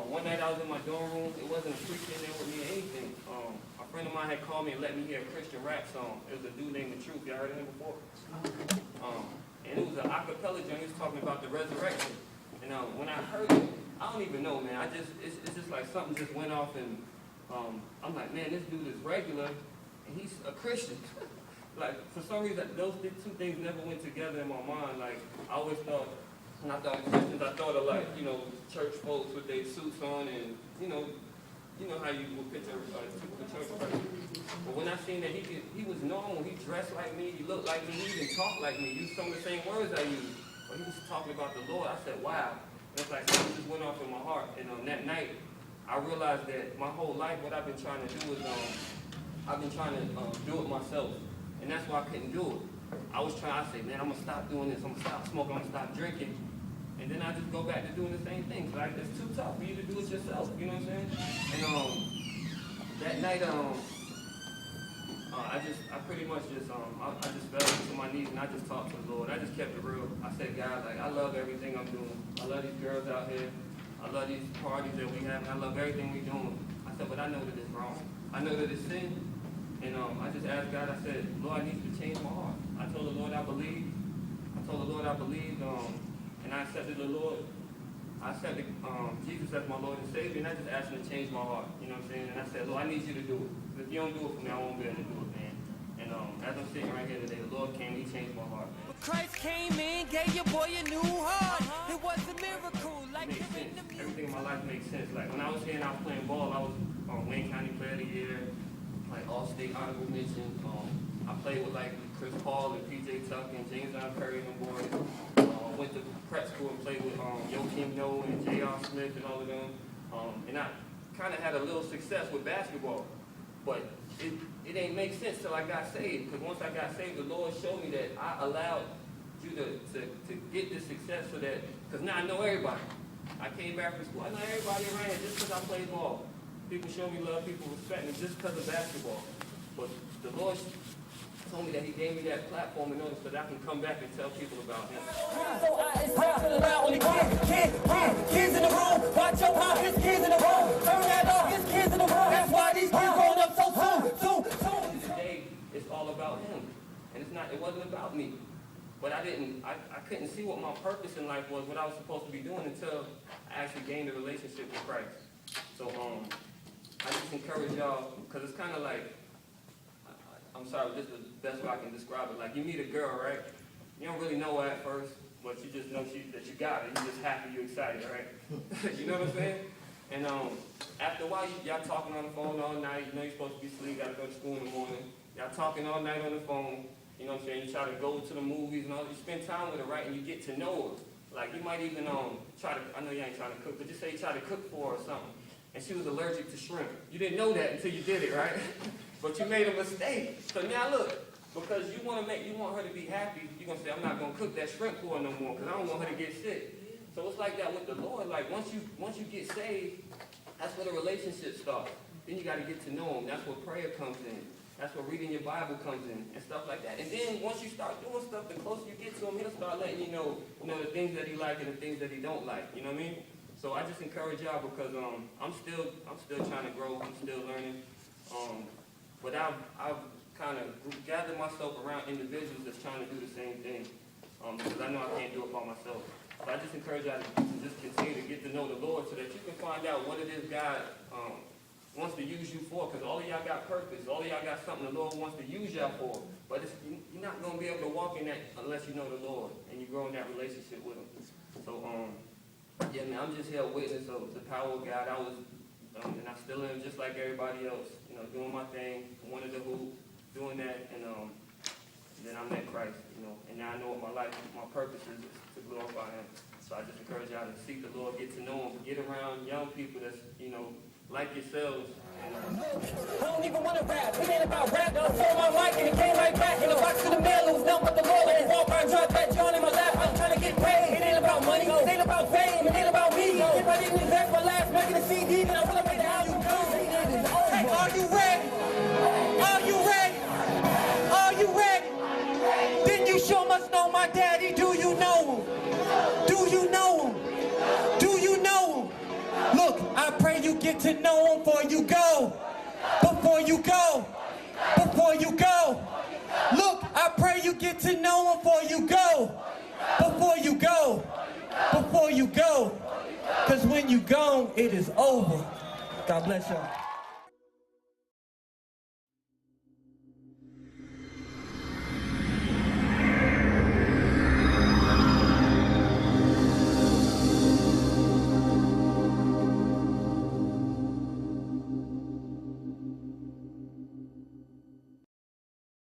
one night I was in my dorm room. It wasn't a preacher in there with me or anything. A friend of mine had called me and let me hear a Christian rap song. It was a dude named The Truth. Y'all heard of him before? And it was an acapella joint. He was talking about the resurrection. And when I heard it, I don't even know, man. It's just like something just went off, and I'm like, man, this dude is regular, and he's a Christian. Like, for some reason, those two things never went together in my mind. Like, I always thought, when I thought of Christians, I thought of, like, church folks with their suits on, and, you know how you would picture a typical church person. But when I seen that he was known, he dressed like me, he looked like me, he even talked like me, used some of the same words I used. But he was talking about the Lord. I said, wow. And it's like something just went off in my heart. And on that night, I realized that my whole life, what I've been trying to do is, I've been trying to do it myself. And that's why I couldn't do it. I say, man, I'm going to stop doing this. I'm going to stop smoking. I'm going to stop drinking. And then I just go back to doing the same thing. So like, it's too tough for you to do it yourself. You know what I'm saying? And that night, I pretty much just fell to my knees and I just talked to the Lord. I just kept it real. I said, God, like, I love everything I'm doing. I love these girls out here. I love these parties that we have. I love everything we're doing. I said, but I know that it's wrong. I know that it's sin. And I just asked God, I said, Lord, I need you to change my heart. I told the Lord I believe. And I accepted the Lord. I accepted Jesus as my Lord and Savior, and I just asked him to change my heart. You know what I'm saying? And I said, Lord, I need you to do it. If you don't do it for me, I won't be able to do it, man. And as I'm sitting right here today, the Lord came, he changed my heart. Christ came in, gave your boy a new heart. It was a miracle, like it makes sense. Everything in my life makes sense. Like when I was here and I was playing ball, I was Wayne County Player of the Year, like All-State Honorable Mention. I played with like Chris Paul and PJ Tucker and James John Curry and them boys. Went to prep school and played with Joakim Noah and J.R. Smith and all of them. And I kind of had a little success with basketball. But it ain't make sense till I got saved. Because once I got saved, the Lord showed me that I allowed you to get this success so that, because now I know everybody. I came back from school, I know everybody around here just because I played ball. People show me love, people respect me just because of basketball. But the Lord told me that he gave me that platform in order so that I can come back and tell people about him. So it's time to allow only kids in the room. Watch your mouth, his kids in the room. Turn that off, his kids in the room. That's why these kids growing up so soon. Today, it's all about him. And it wasn't about me. But I couldn't see what my purpose in life was, what I was supposed to be doing until I actually gained a relationship with Christ. So I just encourage y'all, because it's kind of like, I'm sorry, this is the best way I can describe it. Like, you meet a girl, right? You don't really know her at first, but you just know that you got it. You're just happy, you're excited, right? You know what I'm saying? And after a while, y'all talking on the phone all night. You know you're supposed to be asleep, got to go to school in the morning. Y'all talking all night on the phone. You know what I'm saying? You try to go to the movies and all. You spend time with her, right? And you get to know her. Like, you might even try to, I know you ain't trying to cook, but just say you try to cook for her or something. And she was allergic to shrimp. You didn't know that until you did it, right? But you made a mistake. So now look, because you want her to be happy, you're going to say, I'm not going to cook that shrimp for her no more because I don't want her to get sick. So it's like that with the Lord. Like once you get saved, that's where the relationship starts. Then you got to get to know him. That's where prayer comes in. That's where reading your Bible comes in and stuff like that. And then once you start doing stuff, the closer you get to him, he'll start letting you know the things that he likes and the things that he don't like. You know what I mean? So I just encourage y'all because I'm still trying to grow. I'm still learning. But I've kind of gathered myself around individuals that's trying to do the same thing because I know I can't do it by myself. But I just encourage y'all to just continue to get to know the Lord so that you can find out what it is God wants to use you for, because all of y'all got purpose. All of y'all got something the Lord wants to use y'all for. But you're not going to be able to walk in that unless you know the Lord and you grow in that relationship with him. So, yeah, man, I'm just here a witness of the power of God. I was, and I still am just like everybody else, doing my thing, wanted to hoop, doing that, and then I met Christ, and now I know what my purpose is to glorify him. So I just encourage y'all to seek the Lord, get to know him, get around young people that's, like yourselves. I don't even want to rap. It ain't about rap. I sold my mic and it came right back. In the box to the mail, it was nothing but the Lord. Let it walk by and drop that John in my lap. I'm trying to get paid. It ain't about money. It ain't about fame. It ain't about me. If I didn't invest my last making a CD, then I would have made the album. Hey, are you ready? Are you ready? Are you ready? Then you sure must know my daddy. Do you know him? Do you know him? Do you know him? Look, I pray you get to know him before you go. Before you go. Before you go. Look, I pray you get to know him before you go. Before you go. Before you go. Because when you gone, it is over. God bless y'all.